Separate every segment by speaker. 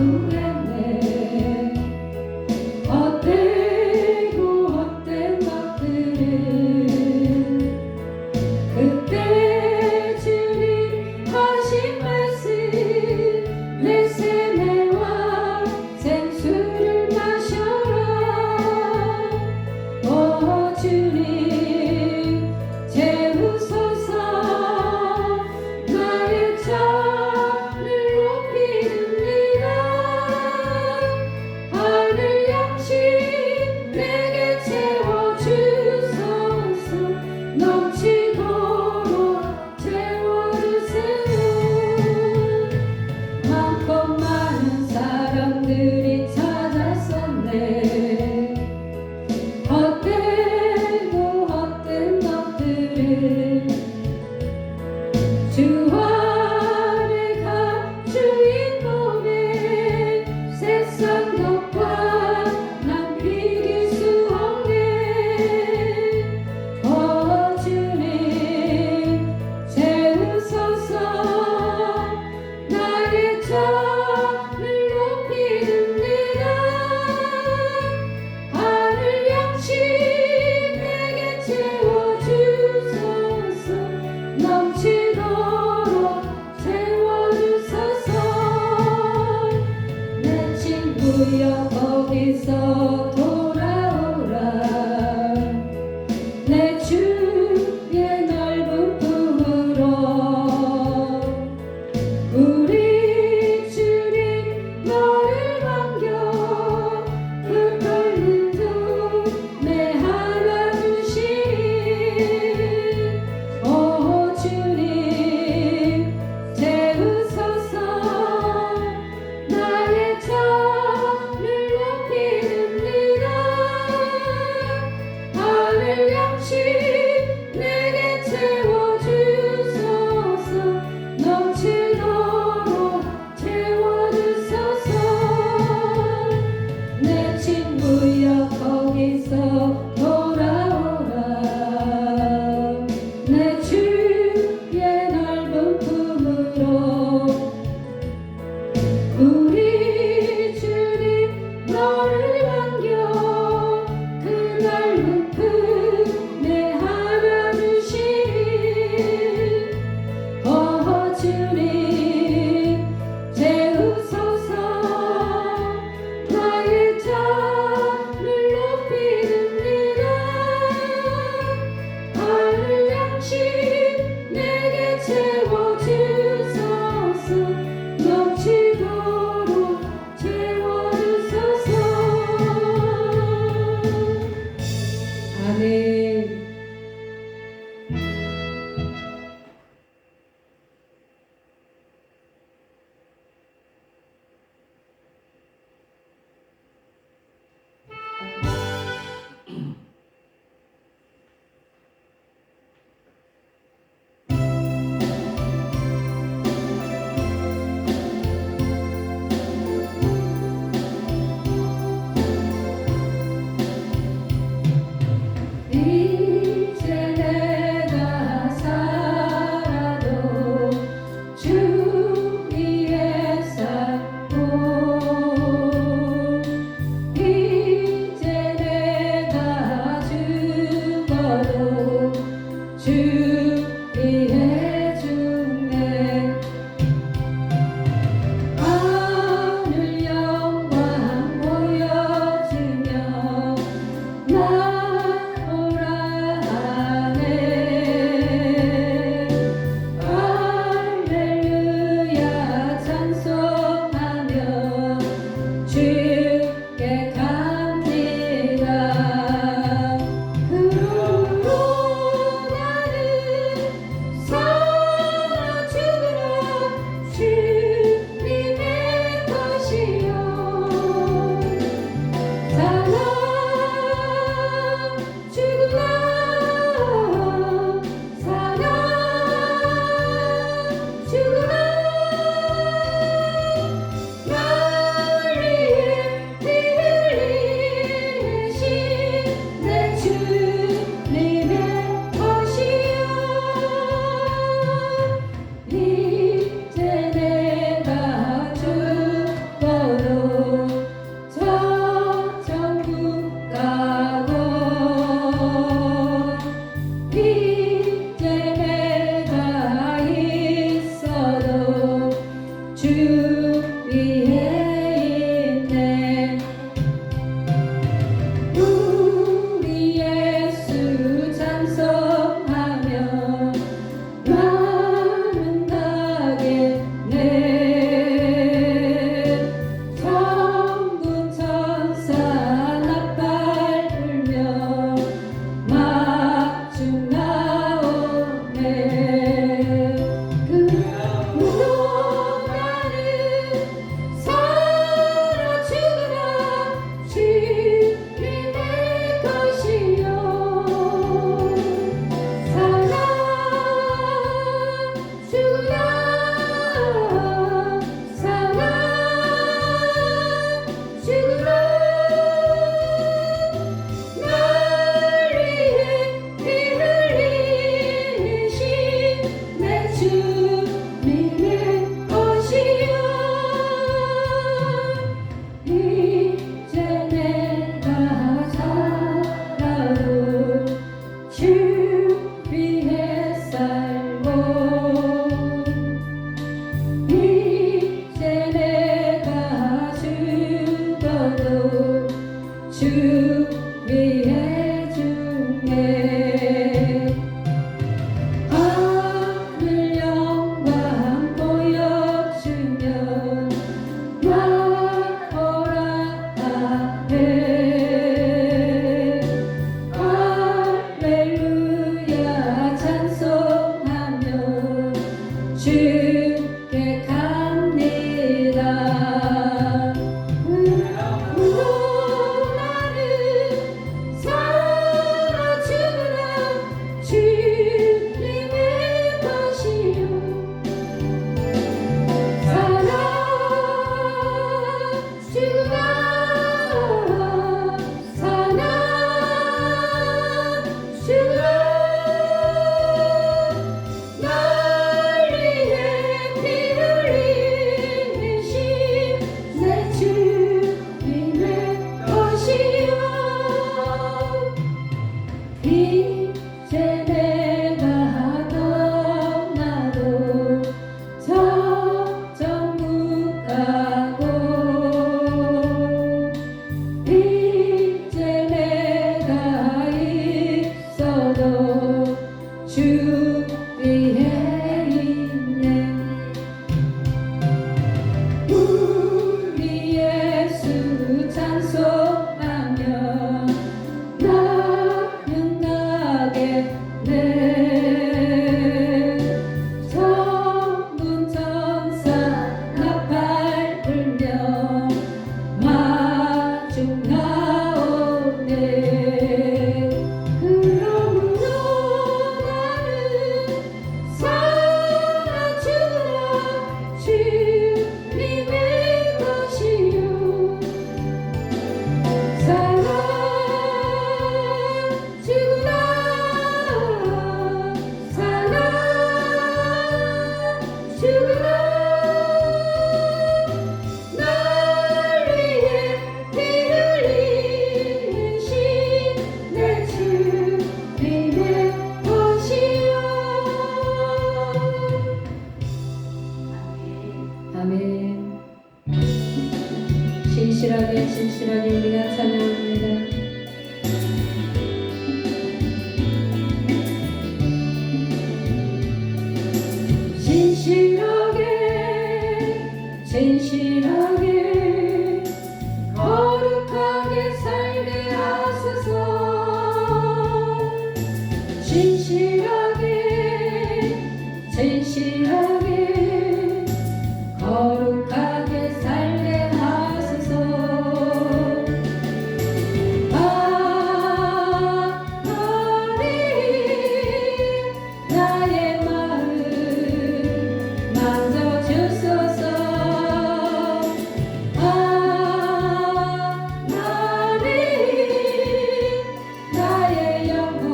Speaker 1: 구했네. 헛되고 헛된 것들은 그때 주님 하신 말씀 내 세매와 생수를 마셔라. 오 주님 채우소서. 나의 잔을 높이옵니다. 하늘 양식 내게 채워주소서. 넘치도록 채워주세요. 많고 많은 사람들이 찾았었네. 헛되고 헛된 것들을 주 안에 감추인 몸에 세상 것과 난 비길 수 없네. 오 주님 채우소서. 나의 잔을 높이옵니다. 하늘 양식 내게 채워주소서. 넘치도록 채워주소서. 내 친구여 거기서 돌아오라. 내 주의 넓은 품으로. 우리 주님 너를 반겨 그 끓는 눈에 안아주시니. 오 주님 채우소서. 나의 잔을 높이옵니다. 진실하게 진실하게 우리가 찬양합니다. 진실하게 진실하게 거룩하게 살게 하소서. 진실하게 진실하게 거룩하게 살게 하소서. 하나님 나의 마음 만져주소서. 하나님 나의 영혼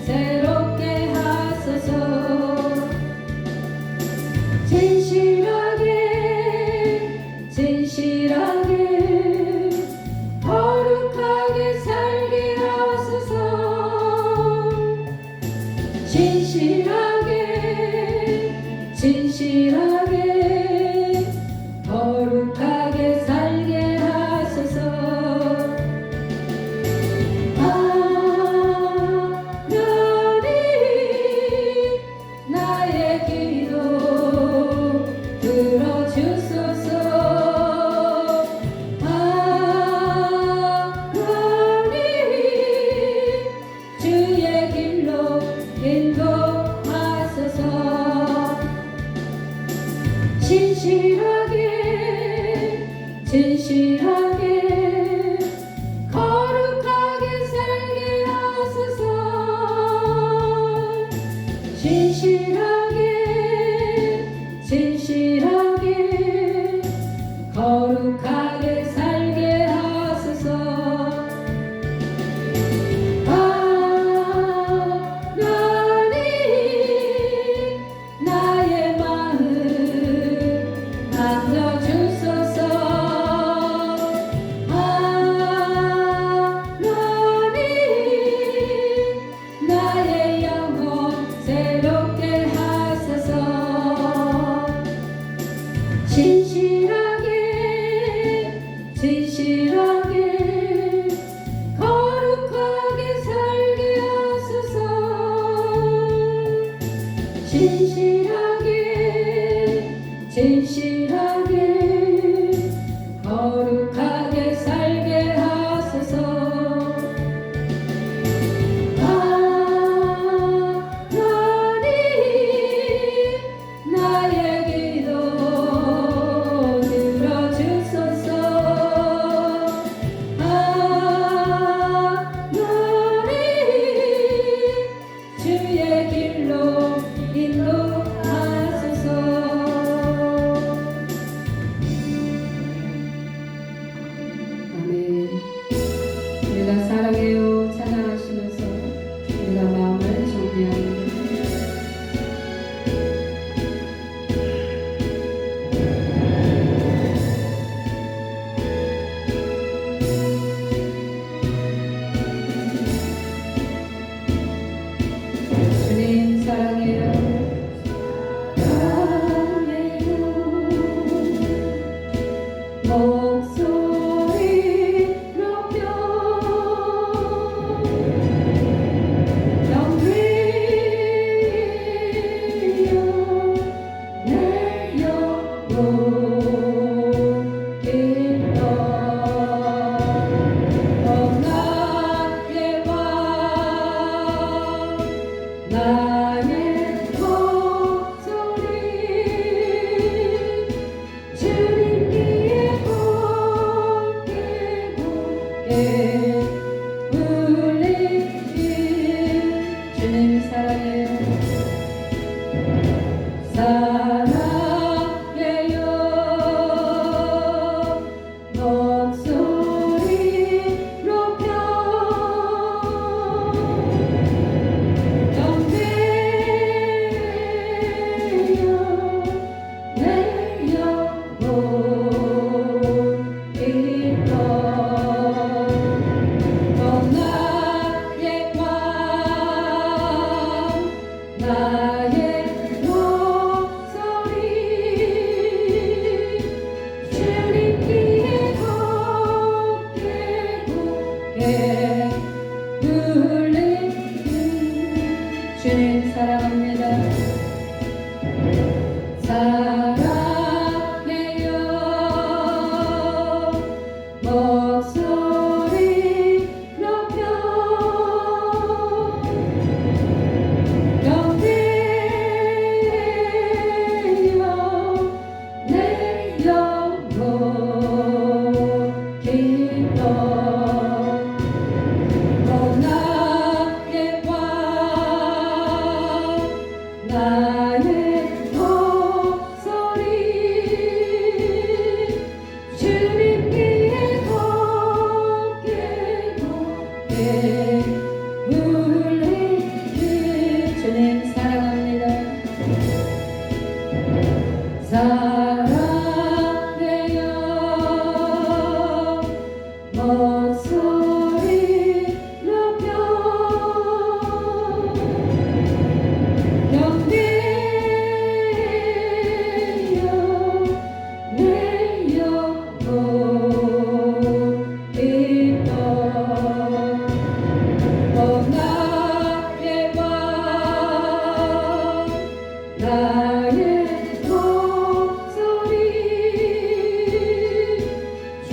Speaker 1: 새롭게 하소서. 진실하게 진실하게 거룩하게 살게 하소서. 진실하게 진실하게 거룩하게 살게 하소서. 하나님 나의 기도 들어주소서. 하나님 주의 길로 인도하소서. 진실하게 진실하게 거룩하게 살게 하소서. 진실하게 진실하게 거룩하게 살게 하소서. 하나님 나의 마음 만져주소서. 하나님 나의 영혼 새롭게 하소서. 진실하게 진실하게 거룩하게 살게 하소서. 진실하게 진실하게 거룩하게 살게 하소서. 하나님 나의 기도 들어주소서. 하나님 주의 길로 인도하소서. 아멘. 우리가 사랑해요 찬양하시면서 우리가 마음을 정리합니다. 주님 사랑해요. 사랑해요. 목소리 높여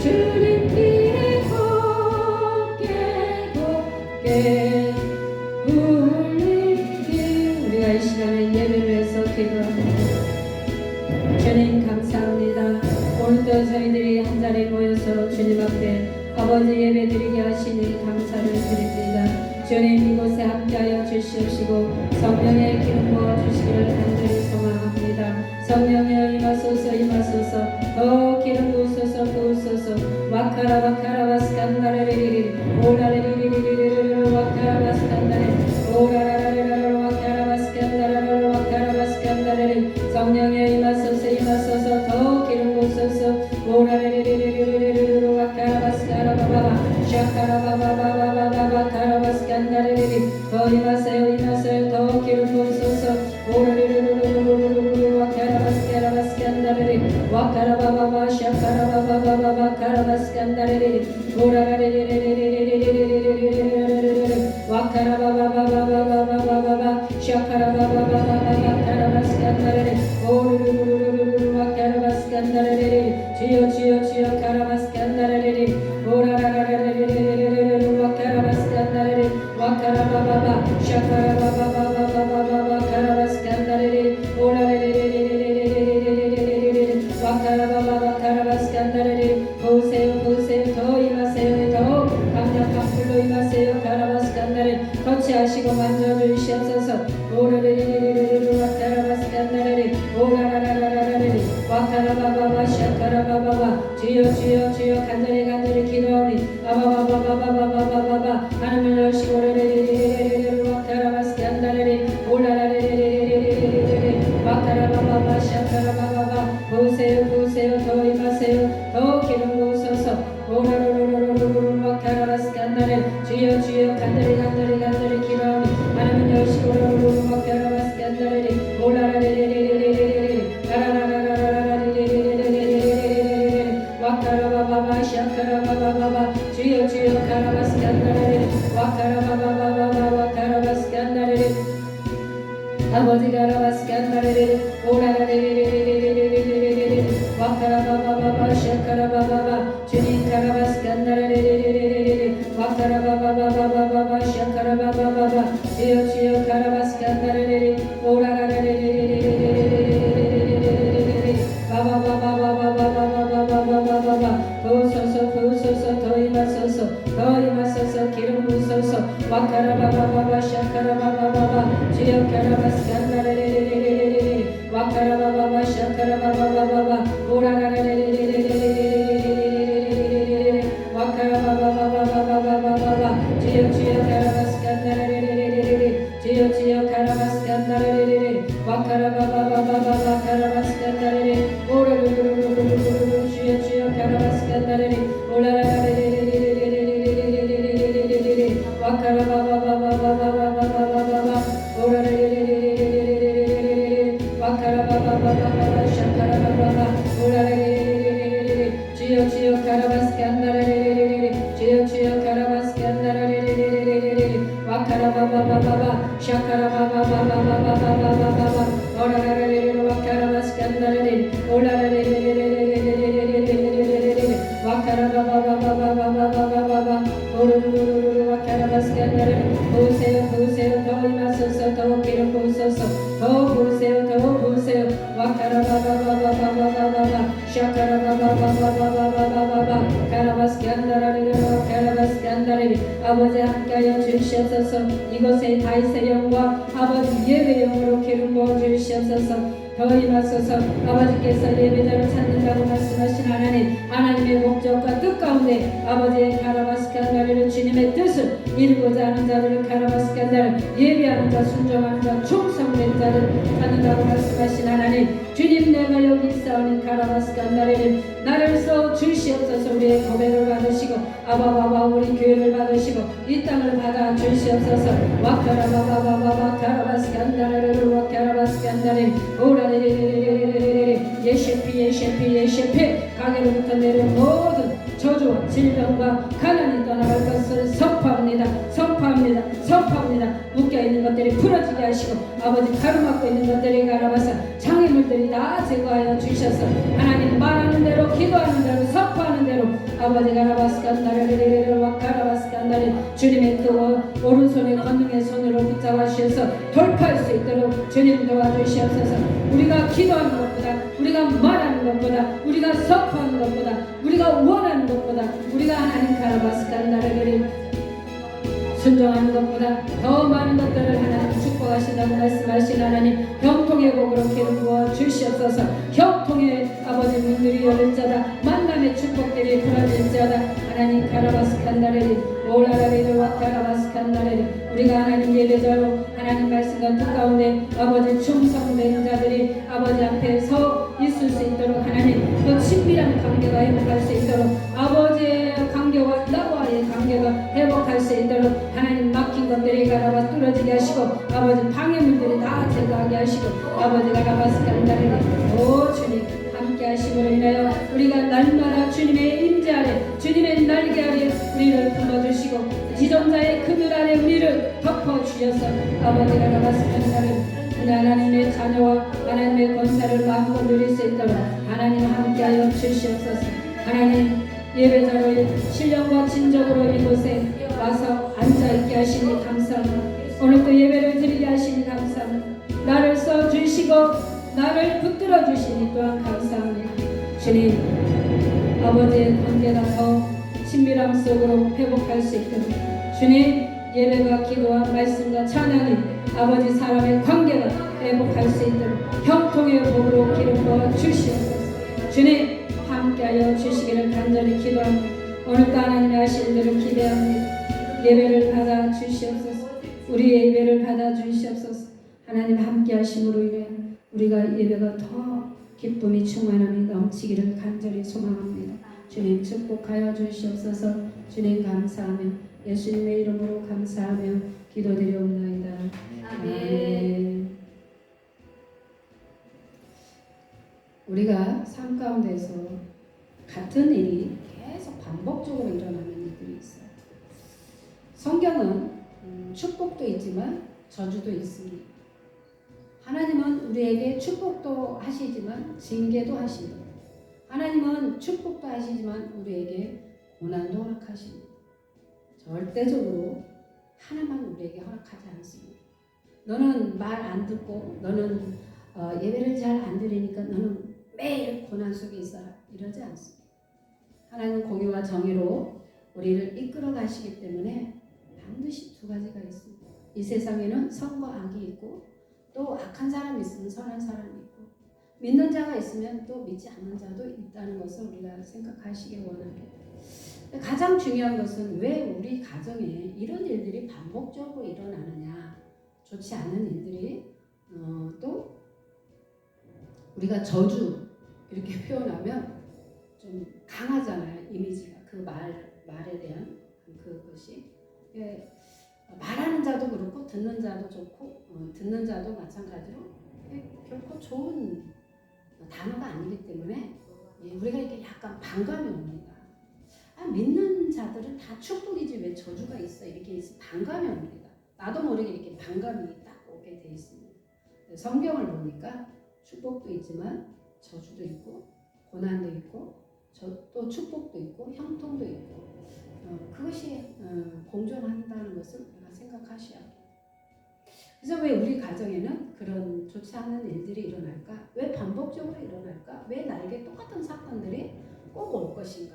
Speaker 1: 주님께 곱게 울리리. 우리가 이 시간에 예배를 해서 기도합니다. 주님 감사합니다. 오늘도 저희들이 한자리에 모여서 주님 앞에 아버지 예배 드리게 하시니 감사를 드립니다. 주님 이곳에 함께하여 주시옵시고 성령의 기름 부어 주시기를 간절히 소망합니다. 성령여 임하소서 임하소서 더 기름 부으소서 부으소서 와카라바카라바스칸다레리리리 오라레리리리리리 와카라바스칸다레 오라라라라라 와카라바스칸다라라 와카라바스칸다레리 성령여 임하소서 임하소서 더 기름 부으소서 오라레리리리리리 와카라바스카라바바 샤카라바바바바바바 카라바스칸다레리리 더 임하세요 임하세요 더 기름 부으소서 오라레리리리리리 와카라바스카라바스칸다레리 와카라바바바 샤카라바바바바바 카라바스칸다레리 오라레리리리리리리리리리리리리리리 와카라바바바바바바바바 샤카라바바바바바 카라바스칸다레리 오르르르르르르 와카라바스칸다레리 주여 주여 주여 카라바스칸다레리 오라라라라리리리리리리 와카라바스칸다레리 와카라바바바 샤카라바바바바바바바 카라바스칸다레리 오라레리리리리리리리리리리 와카라바바바 카라바스칸다레리 보세요 보세요 더 임하세요 더 강력한 불로 임하세요 카라바스칸다레리 터치하시고 만져주시옵소서 오라레리리리리리 와카라바스칸다레리 오라라라라라리 와카라바바바 샤카라바바바 주여 주여 주여 간절히 간절히 기도하오니 아바바바바바바바바바 하늘을 여시고 오라레리리리리리 와카라바스칸다레리 오라라레리리리리리리 와카라바바바 샤카라바바바 보세요 보세요 더 임하세요 더 기름 부으소서 오라로로로로로로 와카라바스칸다레 주여 주여 간절히 간절히 간절히 기도하오니 하늘을 여시고 오라로로로 와카라바스칸다레리 오라라레리리리리리리 라라라라라라리리리리리리리리 와카라바바바 샤카라바바바바 주여 주여 카라바스칸다레리 와카라바바바바바 카라바스칸다레리 아버지 카라바스칸다레리 오라라레리리리리리리리리리 와카라바바바바 샤카라바바바 주님 카라바스칸다레리리리리리리 와카라바바바바바바 샤카라바바바바 주여 주여 카라바스칸다레리 오라라레리리리리리리리리리리리리 바바바바바바바바바바바바바 부으소서 부으소서 더 임하소서 더 임하소서 기름 부으소서 와카라바바바바 샤카라바바바바 주여 카라바스칸다레리리리리리리 와카라바바바 샤카라바바바바바 오라라레리리리리리리리리리리리리 와카라바바바바바바바바바 주여 주여 카라바스칸다레리리리리리 주여 주여 카라바스칸다레리리리 와카라바바바바바바 카라바스칸다레리 오라루루루루루루루 주여 주여 카라바스칸다레리 오라라레리리리리리리리리리리리리리리 와카라바바바바바바바바바바 오라레리리리리리리리리리 와카라바바바바바 샤카라바바바 오라레리리리리리리 주여 주여 카라바스칸다레리리리리 주여 주여 카라바스칸다레리리리리리 와카라바바바바바 샤카라바바바바바바바바바바 오라레리리리 와카라바스칸다레리 오라레리리리리리리리리리리리 와카라바바바바바바바바바 오르르르르르 와카라바스칸다레리 부으세요 부으세요 더 임하소서 더 기름 부으소서 더 부으세요 더 부으세요 와카라바바바바바바바바 샤카라바바바바바바바바 카라바스칸다레리 카라바스칸다레리 아버지 함께하여 주시옵소서 이곳에 다윗의 영과 아버지 예배의 영으로 기름 부어 주시옵소서 더 임하소서 아버지께서 예배자를 찾는다고 말씀하신 하나님의 목적과 뜻 가운데 아버지의 카라바스칸다레를 주님의 뜻을 이루고자 하는 자들을 카라바스칸다레 예배하는 자 순종하는 자 충성된 자를 찾는다고 말씀하신 하나님 주님 내가 여기 있사오니 카라바스칸다레를 나를 써 주시옵소서 우리의 고백을 받으시고 아바바바 우리 교회를 받으시고 이 땅을 받아 주시옵소서 와카라바바바바바 카라바스칸다레를 와카라바스칸다레 오라레레레레레레레레 예셰피 예셰피 예셰피 가게로부터 내려온 모든 저주와 질병과 가난이 떠나갈 것을 선포합니다 선포합니다 선포합니다 묶여있는 것들이 풀어지게 하시고 아버지 가로막고 있는 것들이 가라봐서 장애물들이 다 제거하여 주셔서 하나님 말하는 대로 기도하는 대로 선포하는 대로 아버지가 라바스칸다레레레레 와카라바스칸다레 주님의 그 오른손에 권능의 손으로 붙잡아 주셔서 돌파할 수 있도록 주님 도와주시옵소서. 우리가 기도하는 것보다, 우리가 말하는 것보다, 우리가 선포하는 것보다, 우리가 원하는 것보다, 우리가 하나님 카라바스칸다레레레 순종하는 것보다 더 많은 것들을 하나님 축복하신다고 말씀하신 하나님, 형통의 복으로 기름 부어 주시옵소서. 형통의 아버지 문들이 열릴지어다, 만남의 축복들이 부러질지어다. 하나님 카라바스칸다레리 올라라리를 와카라바스칸다레리 우리가 하나님 예배자로 하나님 말씀과 뜻 가운데 아버지 충성된 자들이 아버지 앞에 서 있을 수 있도록 하나님 그 친밀한 관계가 회복할 수 있도록 아버지의 관계와 나와의 관계가 회복할 수 있도록 하나님 막힌 것들이 가라바 뚫어지게 하시고 아버지 방해물들이 다 제거하게 하시고 아버지가 라바스칸다레리 오 주님 함께 하심으로 인하여 우리가 날마다 주님의 임재 아래 주님의 날개 아래 우리를 품어주시고 지존자의 그늘 아래 우리를 덮어주셔서 아버지가 라바스칸다레리 하나님의 자녀와 하나님의 권세를 마음껏 누릴 수 있도록 하나님 함께하여 주시옵소서. 하나님 예배자로의 신령과 진정으로 이곳에 와서 앉아있게 하시니 감사합니다. 오늘도 예배를 드리게 하시니 감사합니다. 나를 써주시고 나를 붙들어 주시니 또한 감사합니다. 주님 아버지의 관계가 더 친밀함 속으로 회복할 수 있도록 주님 예배가 기도와 말씀과 찬양이 아버지 사람의 관계가 회복할 수 있도록 형통의 복으로 기름 부어 주시옵소서. 주님 함께하여 주시기를 간절히 기도합니다. 오늘도 하나님의 하시는 대로 기대합니다. 예배를 받아 주시옵소서. 우리의 예배를 받아 주시옵소서. 하나님 함께하심으로 인해 우리가 예배가 더 기쁨이 충만함이 넘치기를 간절히 소망합니다. 주님 축복하여 주시옵소서. 주님 감사하며 예수님의 이름으로 감사하며 기도드리옵나이다. 아멘. 우리가 삶 가운데서 같은 일이 계속 반복적으로 일어나는 일들이 있어요. 성경은 축복도 있지만 저주도 있습니다. 하나님은 우리에게 축복도 하시지만 징계도 하십니다. 하나님은 축복도 하시지만 우리에게 고난도 허락하십니다. 절대적으로 하나만 우리에게 허락하지 않습니다. 너는 말 안 듣고 너는 예배를 잘 안 드리니까 너는 매일 고난 속에 있어라 이러지 않습니다. 하나님은 공의와 정의로 우리를 이끌어 가시기 때문에 반드시 두 가지가 있습니다. 이 세상에는 선과 악이 있고 또 악한 사람이 있으면 선한 사람이 있고 믿는 자가 있으면 또 믿지 않는 자도 있다는 것을 우리가 생각하시기 원합니다. 가장 중요한 것은 왜 우리 가정에 이런 일들이 반복적으로 일어나느냐, 좋지 않은 일들이 또 우리가 저주 이렇게 표현하면 좀 강하잖아요. 이미지가 그 말에 대한 그것이 말하는 자도 그렇고 듣는 자도 좋고 듣는 자도 마찬가지로 결코 좋은 단어가 아니기 때문에 우리가 이렇게 약간 반감이 옵니다. 믿는 자들은 다 축복이지 왜 저주가 있어 이렇게 반감이 옵니다. 나도 모르게 이렇게 반감이 딱 오게 돼 있습니다. 성경을 보니까 축복도 있지만 저주도 있고 고난도 있고 또 축복도 있고 형통도 있고 그것이 공존한다는 것을 우리가 생각하셔야 합니다. 그래서 왜 우리 가정에는 그런 좋지 않은 일들이 일어날까? 왜 반복적으로 일어날까? 왜 나에게 똑같은 사건들이 꼭 올 것인가?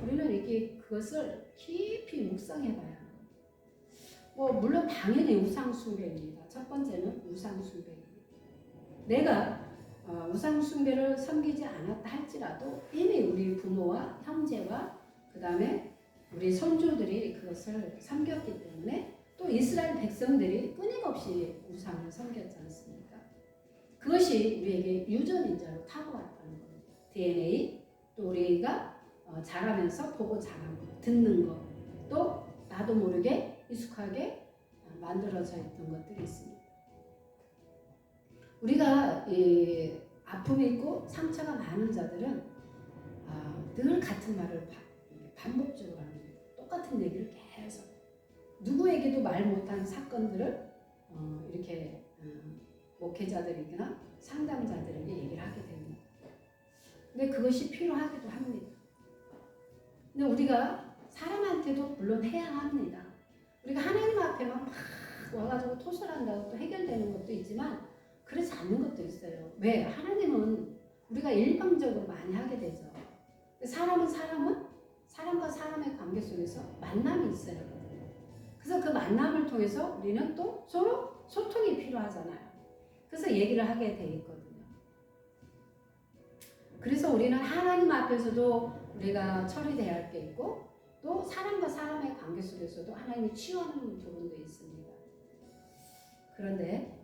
Speaker 1: 우리는 이렇게 그것을 깊이 묵상해 봐야 합니다. 물론 당연히 우상숭배입니다. 첫 번째는 우상숭배입니다. 내가 우상숭배를 섬기지 않았다 할지라도 이미 우리 부모와 형제와 그 다음에 우리 손주들이 그것을 섬겼기 때문에 또 이스라엘 백성들이 끊임없이 우상을 섬겼지 않습니까? 그것이 우리에게 유전인자로 타고왔다는 겁니다. DNA, 또 우리가 자라면서 보고 자라고 듣는 것, 또 나도 모르게 익숙하게 만들어져 있던 것들이 있습니다. 우리가 아픔이 있고 상처가 많은 자들은 늘 같은 말을 반복적으로 합니다. 똑같은 얘기를 계속 누구에게도 말 못한 사건들을 이렇게 목회자들이나 상담자들에게 얘기를 하게 됩니다. 근데 그것이 필요하기도 합니다.
Speaker 2: 근데 우리가 사람한테도 물론 해야 합니다. 우리가 하나님 앞에만 막 와가지고 토설한다고 또 해결되는 것도 있지만 그렇지 않는 것도 있어요. 왜? 하나님은 우리가 일방적으로 많이 하게 되죠. 사람은 사람과 사람의 관계 속에서 만남이 있어요. 그래서 그 만남을 통해서 우리는 또 서로 소통이 필요하잖아요. 그래서 얘기를 하게 돼 있거든요. 그래서 우리는 하나님 앞에서도 우리가 처리돼야 할 게 있고 또 사람과 사람의 관계 속에서도 하나님이 치유하는 부분도 있습니다. 그런데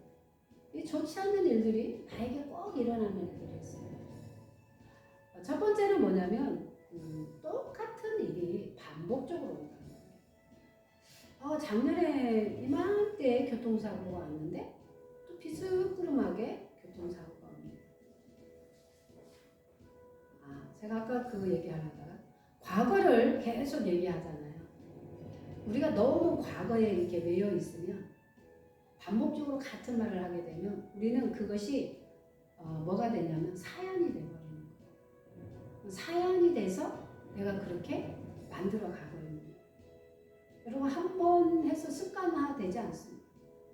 Speaker 2: 이 좋지 않는 일들이 나에게 꼭 일어나는 일들이 있어요. 첫 번째는 뭐냐면 똑같은 일이 반복적으로 온다는 거예요. 작년에 이맘때에 교통사고가 왔는데 또 비스무름하게 교통사고가 옵니다. 제가 아까 그 얘기하다가 과거를 계속 얘기하잖아요. 우리가 너무 과거에 이렇게 매여 있으면 반복적으로 같은 말을 하게 되면 우리는 그것이 뭐가 되냐면 사연이 돼버리는 거예요. 사연이 돼서 내가 그렇게 만들어 가거든요. 여러분 한 번 해서 습관화 되지 않습니다.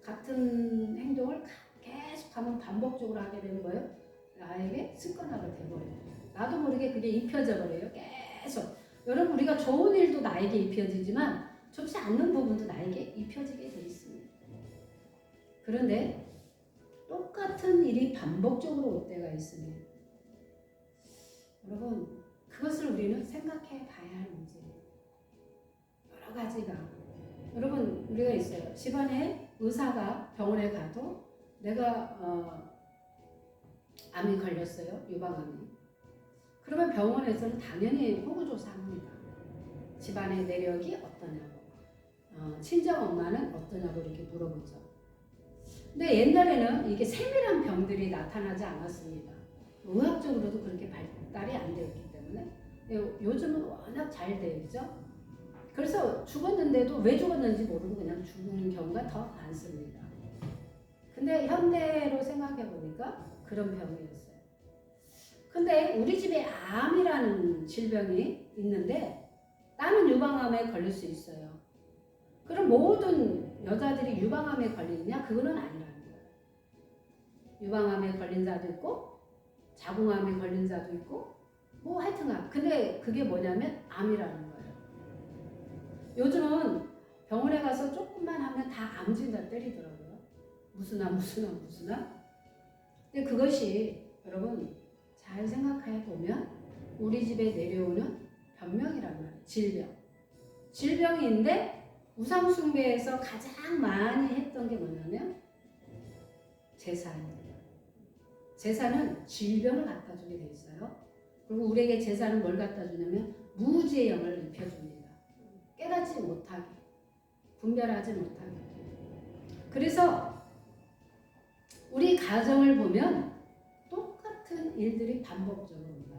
Speaker 2: 같은 행동을 계속하면 반복적으로 하게 되는 거예요. 나에게 습관화가 돼버려요. 나도 모르게 그게 입혀져 버려요. 계속. 여러분 우리가 좋은 일도 나에게 입혀지지만 좋지 않는 부분도 나에게 입혀지게 돼 있습니다. 그런데 똑같은 일이 반복적으로 올 때가 있습니다. 여러분 그것을 우리는 생각해 봐야 할 문제예요. 여러 가지가. 여러분 우리가 있어요. 집안에 의사가 병원에 가도 내가 암이 걸렸어요. 유방암이. 그러면 병원에서는 당연히 호구조사합니다. 집안의 내력이 어떠냐고, 친정엄마는 어떠냐고 이렇게 물어보죠. 근데 옛날에는 이게 세밀한 병들이 나타나지 않았습니다. 의학적으로도 그렇게 발달이 안 되었기 때문에 요즘은 워낙 잘 되어 있죠. 그래서 죽었는데도 왜 죽었는지 모르고 그냥 죽는 경우가 더 많습니다. 근데 현대로 생각해 보니까 그런 병이었어요. 근데 우리 집에 암이라는 질병이 있는데 나는 유방암에 걸릴 수 있어요. 그럼 모든 여자들이 유방암에 걸리느냐? 그거는 아니라는 거예요. 유방암에 걸린 자도 있고 자궁암에 걸린 자도 있고 뭐 하여튼간 근데 그게 뭐냐면 암이라는 거예요. 요즘은 병원에 가서 조금만 하면 다 암진단 때리더라고요. 무슨 암. 근데 그것이 여러분 잘 생각해 보면 우리 집에 내려오는 변명이란 말이에요. 질병인데 우상숭배에서 가장 많이 했던 게 뭐냐면 제사입니다. 제사는 질병을 갖다 주게 돼 있어요. 그리고 우리에게 제사는 뭘 갖다 주냐면 무지의 영을 입혀줍니다. 깨닫지 못하게, 분별하지 못하게. 그래서 우리 가정을 보면 똑같은 일들이 반복적으로 옵니다.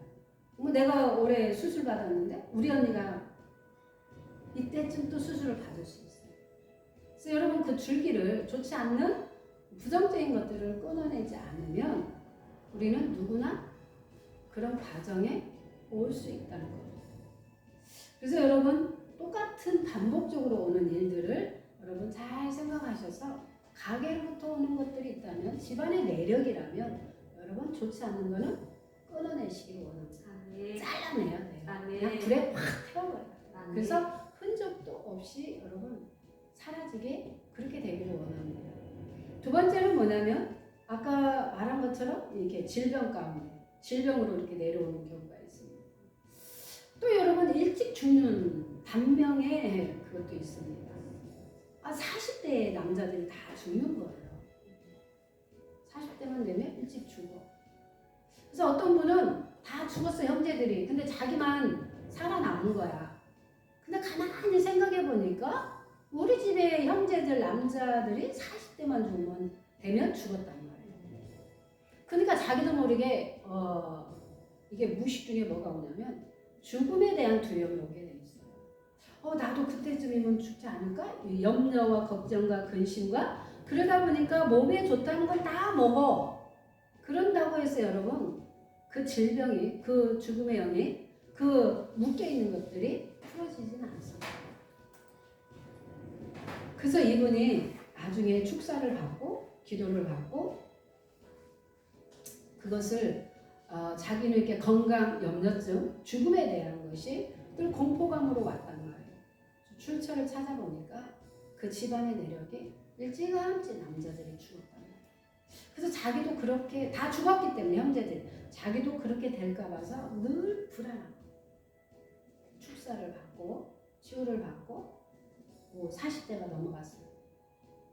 Speaker 2: 뭐 내가 올해 수술 받았는데 우리 언니가 이때쯤 또 수술을 받을 수 있어요. 그래서 여러분 그 줄기를 좋지 않는 부정적인 것들을 끊어내지 않으면 우리는 누구나 그런 과정에 올 수 있다는 거예요. 그래서 여러분 똑같은 반복적으로 오는 일들을 여러분 잘 생각하셔서 가게로부터 오는 것들이 있다면 집안의 내력이라면 여러분 좋지 않은 거는 끊어내시기 원합니다. 잘라내야 돼요. 그냥 불에 확 태워버려요. 그래서 흔적도 없이 여러분 사라지게 그렇게 되기를 원합니다. 두 번째는 뭐냐면 아까 말한 것처럼 이렇게 질병 가운데 질병으로 이렇게 내려오는 경우가 있습니다. 또 여러분 일찍 죽는 단명의 그것도 있습니다. 40대 남자들이 다 죽는 거예요. 40대만 되면 일찍 죽어. 그래서 어떤 분은 다 죽었어 형제들이. 근데 자기만 살아남은 거야. 근데 가만히 생각해 보니까 우리 집에 형제들 남자들이 40대만 되면 죽었단 말이에요. 그러니까 자기도 모르게 이게 무의식 중에 뭐가 오냐면 죽음에 대한 두려움이 오게 돼 있어요. 나도 그때쯤이면 죽지 않을까? 염려와 걱정과 근심과 그러다 보니까 몸에 좋다는 걸 다 먹어. 그런다고 해서 여러분 그 질병이 그 죽음의 영이 그 묶여 있는 것들이 풀어지지는 않습니다. 그래서 이분이 나중에 축사를 받고 기도를 받고 그것을 자기는 이렇게 건강 염려증, 죽음에 대한 것이 늘 공포감으로 왔단 말이에요. 출처를 찾아보니까 그 집안의 내력이 일찌감치 남자들이 죽었단 말이에요. 그래서 자기도 그렇게 다 죽었기 때문에 형제들이 자기도 그렇게 될까 봐서 늘 불안하고 축사를 받고 치유를 받고 뭐 40대가 넘어갔어요.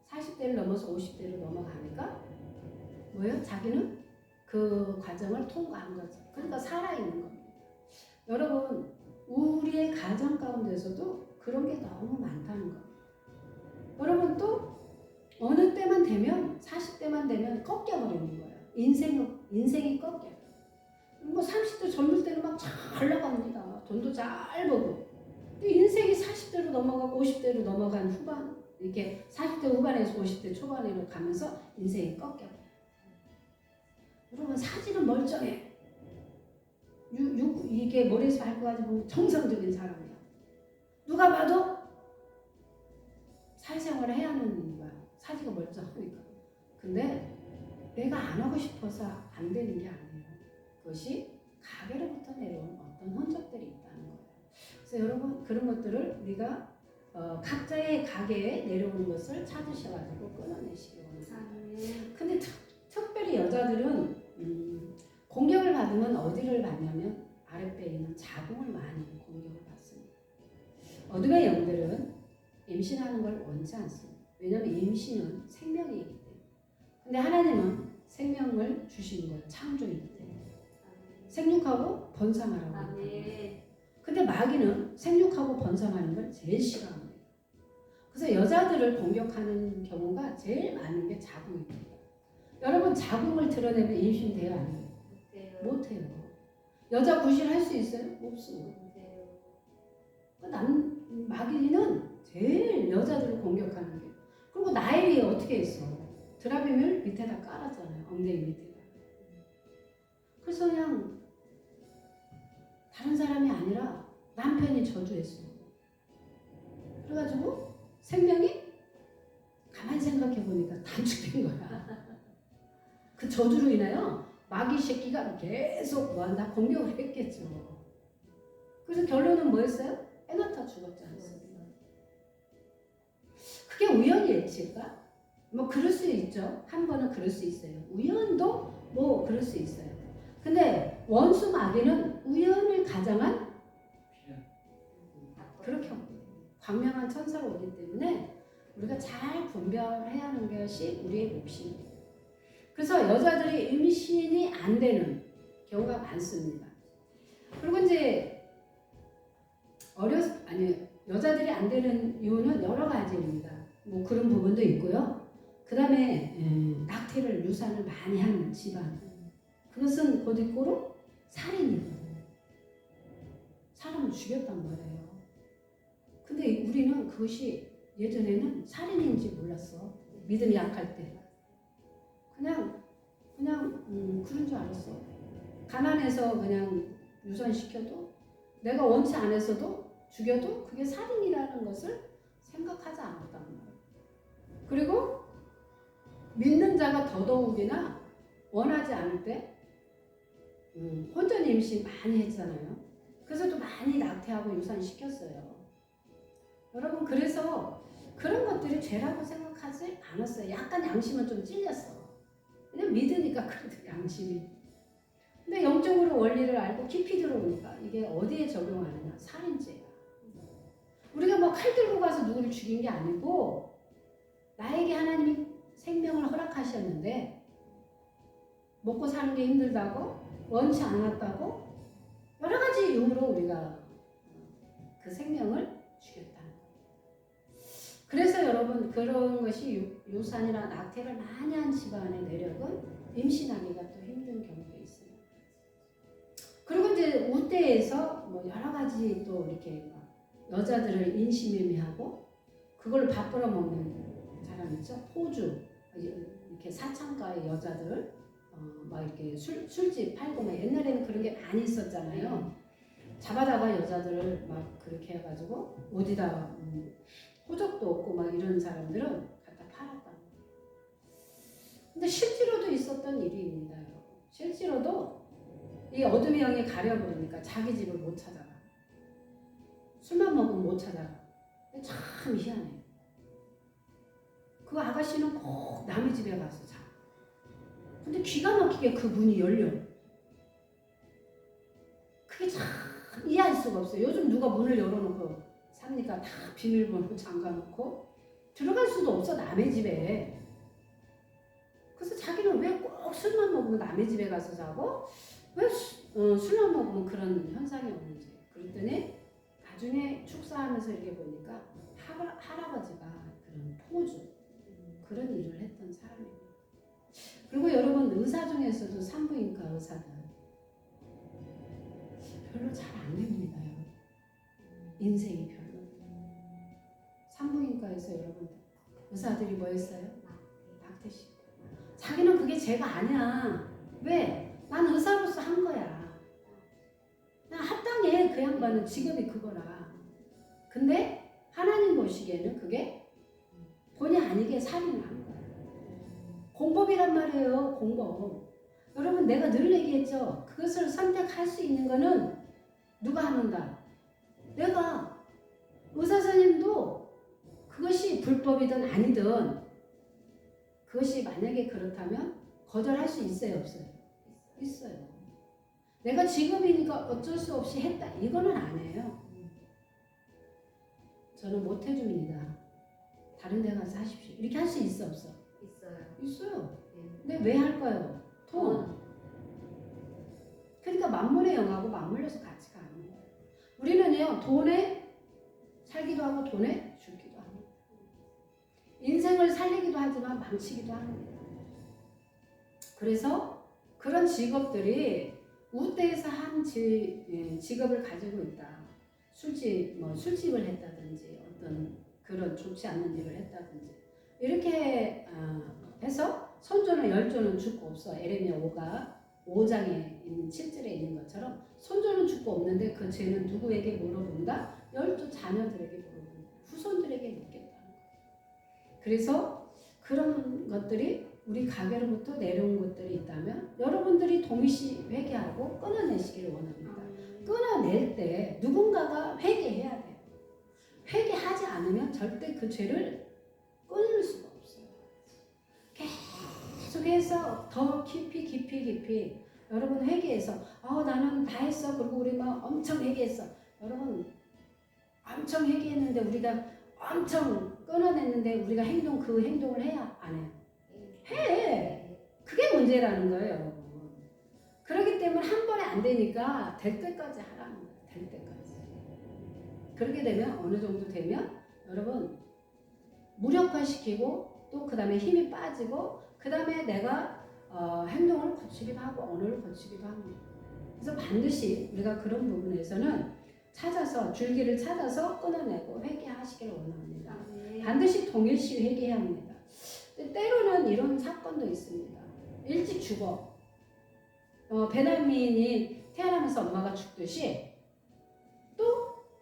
Speaker 2: 40대를 넘어서 50대로 넘어가니까 뭐예요? 자기는 그 과정을 통과한 거죠. 그러니까 살아있는 겁니다. 여러분 우리의 가정 가운데서도 그런 게 너무 많다는 거예요. 여러분 또 어느 때만 되면 40대만 되면 꺾여버리는 거예요. 인생이 꺾여요. 뭐 30대 젊을 때는 막 잘 나갑니다. 돈도 잘 벌고. 근데 인생이 40대로 넘어가고 50대로 넘어간 후반 이렇게 40대 후반에서 50대 초반으로 가면서 인생이 꺾여요. 여러분 사진은 멀쩡해. 이게 머리에서 발끝까지 보면 정상적인 사람이야. 누가 봐도 사회생활을 해야 하는 이유가 사지가 멀쩡하니까. 근데 내가 안 하고 싶어서 안 되는 게 아니에요. 그것이 가게로부터 내려온 어떤 흔적들이 있다는 거예요. 그래서 여러분 그런 것들을 우리가 각자의 가게에 내려오는 것을 찾으셔가지고 끊어내시기 원합니다. 근데 특별히 여자들은 공격을 받으면 어디를 받냐면 아랫배에 있는 자궁을 많이 공격을 받습니다. 어둠의 영들은 임신하는 걸 원치 않습니다. 왜냐하면 임신은 생명이기 때문에. 근데 하나님은 생명을 주신 걸 창조이기 때문에 생육하고 번성하라고 합니다. 근데 마귀는 생육하고 번성하는 걸 제일 싫어합니다. 그래서 여자들을 공격하는 경우가 제일 많은 게 자궁입니다. 여러분 자궁을 드러내면 임신돼요? 안 돼요? 못해요. 여자 구실할 수 있어요? 없습니다. 마귀는 제일 여자들을 공격하는 게. 그리고 나일이 어떻게 했어? 드라빔을 밑에다 깔았잖아요. 엉덩이 밑에다. 그래서 그냥 다른 사람이 아니라 남편이 저주했어. 그래가지고 생명이 가만히 생각해보니까 단축된 거야. 그 저주로 인하여 마귀 새끼가 계속 뭐한다? 공격을 했겠죠. 그래서 결론은 뭐였어요? 에나타 죽었지 않습니까? 그게 우연일까? 뭐 그럴 수 있죠. 한 번은 그럴 수 있어요. 우연도 뭐 그럴 수 있어요. 근데 원수 마귀는 우연을 가장한 그렇게 광명한 천사가 오기 때문에 우리가 잘 분별해야 하는 것이 우리의 몫입니다. 그래서 여자들이 임신이 안 되는 경우가 많습니다. 그리고 이제 여자들이 안 되는 이유는 여러 가지입니다. 뭐 그런 부분도 있고요. 그 다음에 낙태를 유산을 많이 한 집안. 그것은 곧이꼬로 살인이거든요. 사람을 죽였단 말이에요. 근데 우리는 그것이 예전에는 살인인지 몰랐어. 믿음이 약할 때. 그냥 그런 줄 알았어. 가난해서 그냥 유산시켜도 내가 원치 않아서도 죽여도 그게 살인이라는 것을 생각하지 않았단 말이에요. 그리고 믿는 자가 더더욱이나 원하지 않을 때 혼전 임신 많이 했잖아요. 그래서 또 많이 낙태하고 유산시켰어요. 여러분 그래서 그런 것들이 죄라고 생각하지 않았어요. 약간 양심은 좀 찔렸어. 그냥 믿으니까 그래도 양심이. 근데 영적으로 원리를 알고 깊이 들어오니까 이게 어디에 적용하느냐? 살인죄야. 우리가 뭐 칼 들고 가서 누구를 죽인 게 아니고 나에게 하나님이 생명을 허락하셨는데 먹고 사는 게 힘들다고 원치 않았다고 여러 가지 이유로 우리가 그 생명을 죽였다는 거예요. 그래서 여러분 그런 것이 유산이나 낙태를 많이 한 집안의 내력은 임신하기가 또 힘든 경우도 있어요. 그리고 이제 우대에서 뭐 여러 가지 또 이렇게 여자들을 인신매매하고 그걸 밥 벌어 먹는 사람 있죠. 포주 이렇게 사창가의 여자들 막 이렇게 술집 팔고 막 옛날에는 그런 게 많이 있었잖아요. 잡아다가 여자들을 막 그렇게 해가지고 어디다 호적도 없고 막 이런 사람들은 갖다 팔았다는 거예요. 근데 실제로도 있었던 일입니다. 여러분. 실제로도 이 어둠의 영이 가려버리니까 자기 집을 못 찾아가. 술만 먹으면 못 찾아가. 참 희한해요. 그 아가씨는 꼭 남의 집에 가서 자. 근데 기가 막히게 그 문이 열려. 그게 참 이해할 수가 없어요. 요즘 누가 문을 열어놓고 삽니까? 다 비밀번호 잠가놓고 들어갈 수도 없어 남의 집에. 그래서 자기는 왜 꼭 술만 먹으면 남의 집에 가서 자고 왜 술만 먹으면 그런 현상이 오는지. 그랬더니 나중에 축사하면서 이렇게 보니까 할아버지가 그런 포주 그런 일을 했던 사람이에요. 그리고 여러분 의사 중에서도 산부인과 의사들 별로 잘 안 됩니다. 여러분. 인생이 별로. 산부인과에서 여러분 의사들이 뭐 했어요? 낙태식. 자기는 그게 죄가 아니야. 왜? 난 의사로서 한 거야. 나 합당해. 그 양반은 직업이 그거라. 근데 하나님 보시기에는 그게 본의 아니게 살인을 한 거야. 공법이란 말이에요. 공법. 여러분 내가 늘 얘기했죠. 그것을 선택할 수 있는 거는 누가 하는가? 내가. 의사 선생님도 그것이 불법이든 아니든 그것이 만약에 그렇다면 거절할 수 있어요? 없어요? 있어요. 내가 직업이니까 어쩔 수 없이 했다. 이거는 안 해요. 저는 못 해줍니다. 다른 데 가서 하십시오. 이렇게 할 수 있어? 없어?
Speaker 3: 있어요.
Speaker 2: 있어요.
Speaker 3: 네.
Speaker 2: 근데 왜 할까요? 돈. 그러니까 만물의 영하고 맞물려서 같이 가는 거예요. 우리는요, 돈에 살기도 하고 돈에 죽기도 합니다. 인생을 살리기도 하지만 망치기도 합니다. 그래서 그런 직업들이 우대에서 한 직업을 가지고 있다. 술집을 했다든지 어떤 그런 좋지 않는 일을 했다든지 이렇게 해서 손주는 10조는 죽고 없어. 에레미야 5장에 있는 7절에 있는 것처럼 손주는 죽고 없는데 그 죄는 누구에게 물어본다? 10조 자녀들에게 물어본다. 후손들에게 묻겠다는 거예요. 그래서 그런 것들이 우리 가게로부터 내려온 것들이 있다면 여러분들이 동시에 회개하고 끊어내시기를 원합니다. 끊어낼 때 누군가가 회개해야 돼요. 회개하지 않으면 절대 그 죄를 끊을 수가 없어요. 계속해서 더 깊이 여러분 회개해서 나는 다 했어. 그리고 우리 막 엄청 회개했어. 여러분 엄청 회개했는데 우리가 엄청 끊어냈는데 우리가 그 행동을 해야 안 해요? 해. 그게 문제라는 거예요. 그렇기 때문에 한 번에 안 되니까 될 때까지 하라는 거예요. 될 때까지. 그렇게 되면 어느 정도 되면 여러분 무력화시키고 또 그 다음에 힘이 빠지고 그 다음에 내가 행동을 고치기도 하고 언어를 고치기도 합니다. 그래서 반드시 우리가 그런 부분에서는 줄기를 찾아서 끊어내고 회개하시기를 원합니다. 반드시 동일시 회개해야 합니다. 때로는 이런 사건도 있습니다. 일찍 죽어. 배난민이 태어나면서 엄마가 죽듯이 또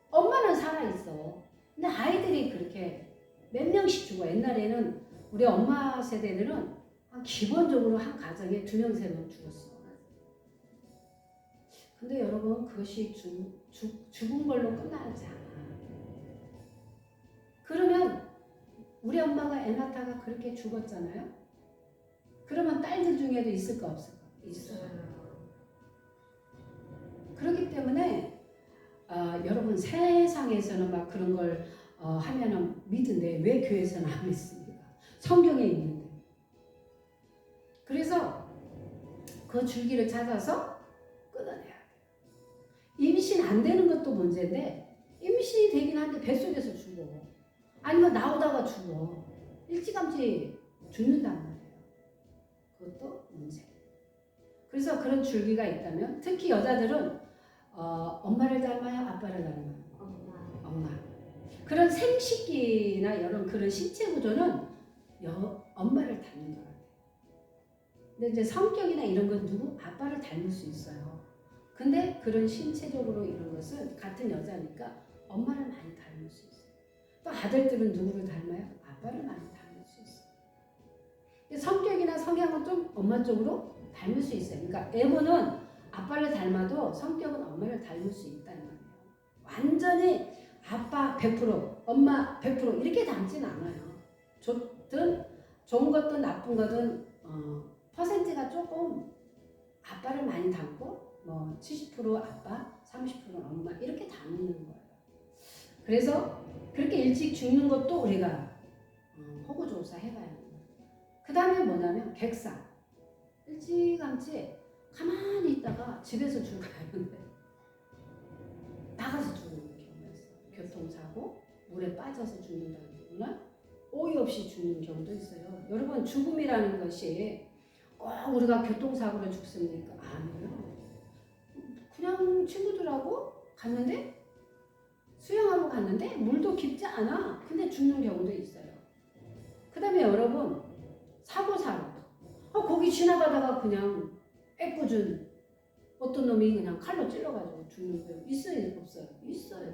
Speaker 2: 엄마는 살아있어. 근데 아이들이 그렇게 몇 명씩 죽어. 옛날에는 우리 엄마 세대들은 기본적으로 한 가정에 2명, 3명 죽었어. 근데 여러분 그것이 죽은 걸로 끝나지 않아. 그러면 우리 엄마가 애 낳다가 그렇게 죽었잖아요. 그러면 딸들 중에도 있을까 없을까? 있어요. 그렇기 때문에 여러분 세상에서는 막 그런 걸 하면은 믿는데 왜 교회에서는 안 믿습니까? 성경에 있는데. 그래서 그 줄기를 찾아서 끊어내야 돼요. 임신 안 되는 것도 문제인데 임신이 되긴 하는데 뱃속에서 죽어. 아니면 나오다가 죽어. 일찌감치 죽는단 말이에요. 그것도 문제. 그래서 그런 줄기가 있다면 특히 여자들은 엄마를 닮아요? 아빠를 닮아요? 엄마. 그런 생식기나 이런 그런 신체 구조는 엄마를 닮는 것 같아요. 근데 이제 성격이나 이런 건 아빠를 닮을 수 있어요. 근데 그런 신체적으로 이런 것은 같은 여자니까 엄마를 많이 닮을 수 있어요. 또 아들들은 누구를 닮아요? 아빠를 많이 닮을 수 있어요. 성격이나 성향은 좀 엄마 쪽으로 닮을 수 있어요. 그러니까 애모는 아빠를 닮아도 성격은 엄마를 닮을 수 있다는 말이에요. 완전히 아빠 100%, 엄마 100% 이렇게 닮진 않아요. 좋든 좋은 것든 나쁜 것든 퍼센트가 조금 아빠를 많이 닮고 뭐 70% 아빠, 30%는 엄마 이렇게 닮는 거예요. 그래서 그렇게 일찍 죽는 것도 우리가 호구조사 해봐야 합니다. 그 다음에 뭐냐면 객사. 일찌감치 가만히 있다가 집에서 죽어가는데 나가서 죽는 경우가 있어요. 교통사고, 물에 빠져서 죽는다는 경우나 어이없이 죽는 경우도 있어요. 여러분 죽음이라는 것이 꼭 우리가 교통사고로 죽습니까? 아니에요. 그냥 친구들하고 갔는데 수영하러 갔는데 물도 깊지 않아. 근데 죽는 경우도 있어요. 그 다음에 여러분 사고사로 거기 지나가다가 그냥 애꿎은 어떤 놈이 그냥 칼로 찔러가지고 죽는 거 있어요? 없어요? 있어요.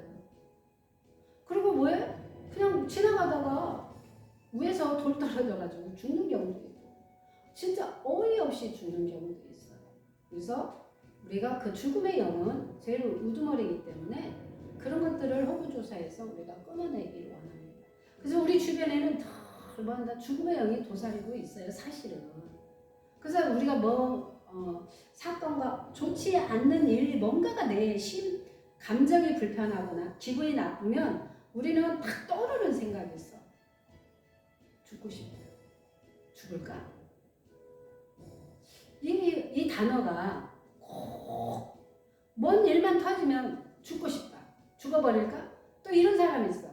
Speaker 2: 그리고 왜? 그냥 지나가다가 위에서 돌 떨어져가지고 죽는 경우도 있고 진짜 어이없이 죽는 경우도 있어요. 그래서 우리가 그 죽음의 영은 제일 우두머리이기 때문에 그런 것들을 호구조사해서 우리가 끊어내기를 원합니다. 그래서 우리 주변에는 다 죽음의 영이 도사리고 있어요. 사실은. 그래서 우리가 사건과 좋지 않는 일이 뭔가가 내 감정이 불편하거나 기분이 나쁘면 우리는 딱 떠오르는 생각이 있어. 죽고 싶다. 죽을까? 이 단어가 꼭 뭔 일만 터지면 죽고 싶다. 죽어버릴까? 또 이런 사람이 있어.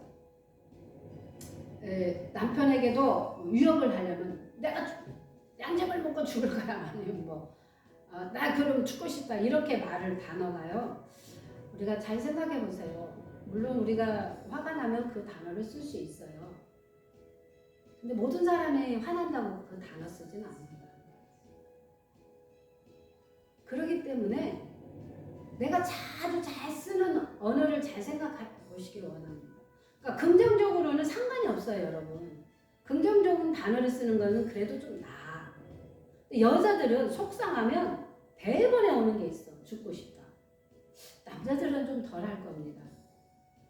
Speaker 2: 남편에게도 위협을 하려면 내가 양잡을 먹고 죽을 거야. 아니면 나 그럼 죽고 싶다. 이렇게 말을 단어가요. 우리가 잘 생각해 보세요. 물론 우리가 화가 나면 그 단어를 쓸 수 있어요. 근데 모든 사람이 화난다고 그 단어 쓰진 않습니다. 그렇기 때문에 내가 자주 잘 쓰는 언어를 잘 생각해 보시길 원합니다. 그러니까 긍정적으로는 상관이 없어요, 여러분. 긍정적인 단어를 쓰는 거는 그래도 좀 나아. 여자들은 속상하면 대번에 오는 게 있어. 죽고 싶다. 남자들은 좀 덜 할 겁니다.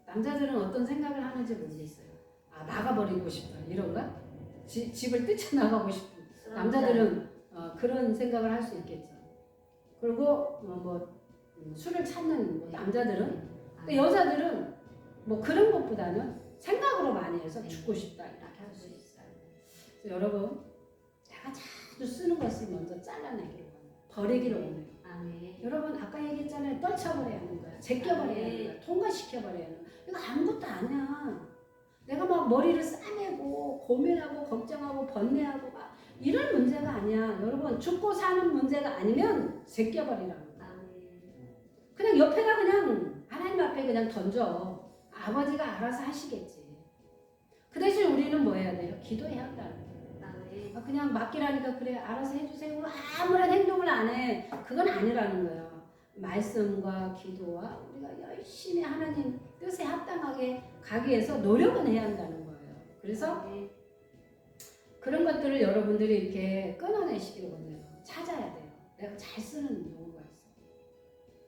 Speaker 2: 남자들은 어떤 생각을 하는지 모르겠어요. 나가버리고 싶다. 이런가? 집을 뛰쳐나가고 싶은. 남자들은 그런 생각을 할 수 있겠죠. 그리고 술을 찾는 남자들은. 근데 여자들은 그런 것보다는 생각으로 많이 해서 죽고 싶다. 이렇게 할 수 있어요. 그래서 여러분, 내가 자주 쓰는 것을 먼저 잘라내기를 원해요. 버리기를 원해요. 여러분 아까 얘기했잖아요. 떨쳐버려야 하는 거야. 제껴버려야 하는 거야. 통과시켜버려야 하는 거야. 이거 아무것도 아니야. 내가 막 머리를 싸매고 고민하고 걱정하고 번뇌하고 막 이런 문제가 아니야. 여러분 죽고 사는 문제가 아니면 제껴버리라는 거야. 그냥 옆에다 그냥 하나님 앞에 그냥 던져. 아버지가 알아서 하시겠지. 그 대신 우리는 뭐 해야 돼요? 기도해야 한다는 거예요. 그냥 맡기라니까 그래 알아서 해주세요. 아무런 행동을 안 해. 그건 아니라는 거예요. 말씀과 기도와 우리가 열심히 하나님 뜻에 합당하게 가기 위해서 노력은 해야 한다는 거예요. 그래서 그런 것들을 여러분들이 이렇게 끊어내시길 원해요. 찾아야 돼요. 내가 잘 쓰는 용어가 있어.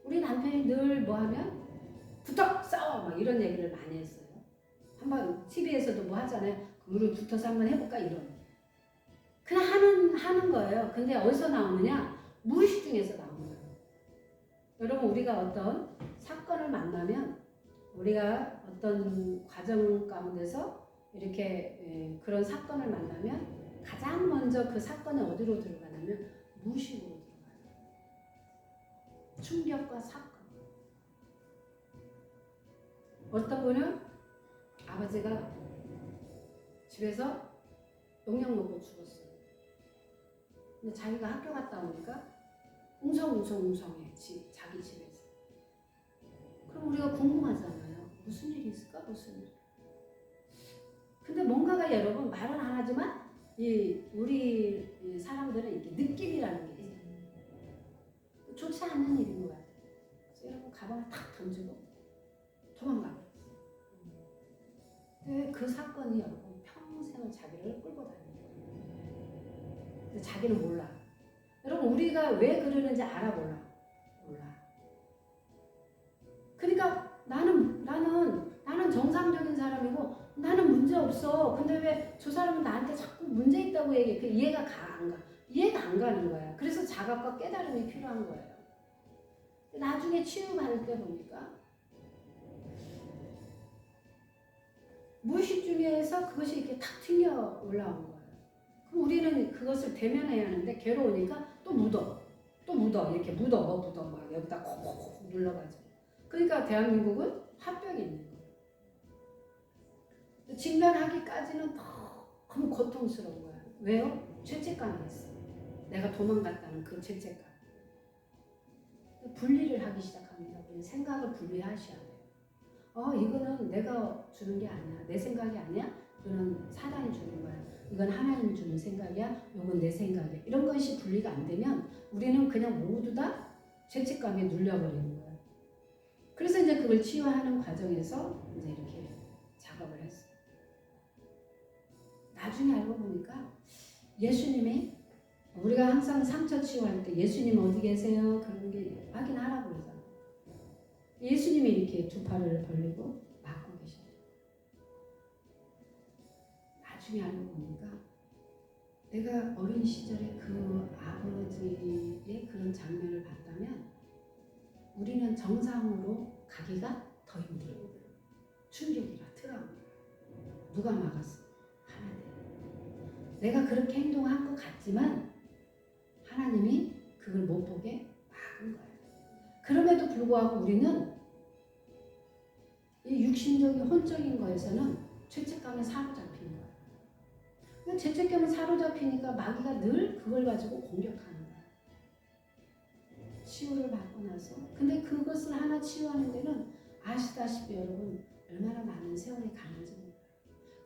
Speaker 2: 우리 남편이 늘 뭐 하면 붙어 싸워 막 이런 얘기를 많이 했어요. 한번 TV에서도 뭐 하잖아요. 우리 붙어서 한번 해볼까 이런. 그냥 하는 거예요. 근데 어디서 나오느냐? 무의식 중에서 나오는 거예요. 여러분 우리가 어떤 사건을 만나면 우리가 어떤 과정 가운데서 이렇게 그런 사건을 만나면 가장 먼저 그 사건이 어디로 들어가냐면 무의식으로 들어가요. 충격과 사건. 어떤 분은 아버지가 집에서 영양 먹고 죽었어요. 근데 자기가 학교 갔다 오니까 웅성해 자기 집에서. 그럼 우리가 궁금하잖아요. 무슨 일이 있을까? 무슨 일. 근데 뭔가가 여러분 말은 안 하지만 우리 사람들은 이렇게 느낌이라는 게 있어요. 좋지 않은 일인 것 같아요. 여러분 가방을 탁 던지고 도망가. 근데 그 사건이 여러분 평생을 자기를 끌고 다니는 거예요. 근데 자기는 몰라. 여러분 우리가 왜 그러는지 알아 몰라? 몰라. 그러니까 나는 정상적인 사람이고 나는 문제 없어. 근데 왜 저 사람은 나한테 자꾸 문제 있다고 얘기해? 그 이해가 안 가. 이해가 안 가는 거야. 그래서 자각과 깨달음이 필요한 거예요. 나중에 치유받을 때 보니까 무의식 중에서 그것이 이렇게 탁 튕겨 올라온 거예요. 그럼 우리는 그것을 대면해야 하는데 괴로우니까 또 묻어. 이렇게 묻어 막 여기다 콕콕 눌러가지고. 그러니까 대한민국은 화병이 있는 거예요. 직면하기까지는 너무 고통스러운 거야. 왜요? 죄책감이 있어. 내가 도망갔다는 그 죄책감. 분리를 하기 시작합니다. 우리는 생각을 분리하셔야 돼요. 이거는 내가 주는 게 아니야. 내 생각이 아니야. 이거는 사단이 주는 거야. 이건 하나님 주는 생각이야. 이건 내 생각이야. 이런 것이 분리가 안 되면 우리는 그냥 모두 다 죄책감에 눌려버리는 거야. 그래서 이제 그걸 치유하는 과정에서 이제 이렇게 작업을 했어요. 나중에 알고 보니까 예수님이 우리가 항상 상처 치유할 때 예수님 어디 계세요? 그런 게 확인하라고 그러잖아요. 예수님이 이렇게 두 팔을 벌리고 막고 계셔요. 나중에 알고 보니까 내가 어린 시절에 그 아버지의 그런 장면을 봤다면 우리는 정상으로 가기가 더 힘들어요. 충격이라 트라우마. 누가 막았어? 하나님. 내가 그렇게 행동한 것 같지만 하나님이 그걸 못 보게 막은 거예요. 그럼에도 불구하고 우리는 이 육신적인 혼적인 거에서는 죄책감에 사로잡힌 거예요. 그러니까 죄책감에 사로잡히니까 마귀가 늘 그걸 가지고 공격하는 거예요. 치유를 받고 나서 근데 그것을 하나 치유하는 데는 아시다시피 여러분 얼마나 많은 세월이 가는지 몰라요.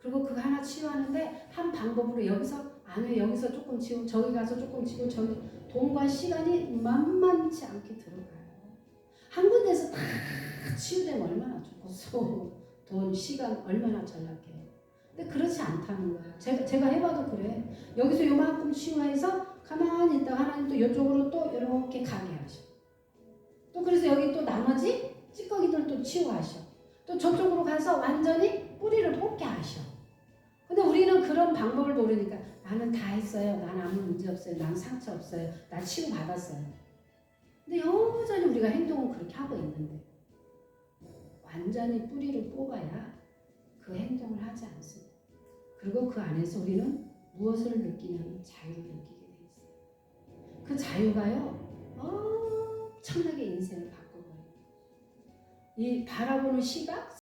Speaker 2: 그리고 그거 하나 치유하는데 한 방법으로 여기서 조금 치우고 저기 가서 조금 치우고 저기 돈과 시간이 만만치 않게 들어가요. 한 군데서 다 치유되면 얼마나 좋겠어. 돈, 시간 얼마나 절약해요. 근데 그렇지 않다는 거예요. 제가 해봐도 그래. 여기서 요만큼 치유해서 가만히 있다가 하나님 또 이쪽으로 또 이렇게 가게 하셔. 또 그래서 여기 또 나머지 찌꺼기들 또 치유하셔. 또 저쪽으로 가서 완전히 뿌리를 뽑게 하셔. 근데 우리는 그런 방법을 모르니까 나는 다 했어요. 난 아무 문제 없어요. 난 상처 없어요. 나 치유 받았어요. 근데 여전히 우리가 행동은 그렇게 하고 있는데 완전히 뿌리를 뽑아야 그 행동을 하지 않습니다. 그리고 그 안에서 우리는 무엇을 느끼냐면 자유를 느끼게 돼 있어요. 그 자유가요 엄청나게 인생을 바꿔버려요. 이 바라보는 시각,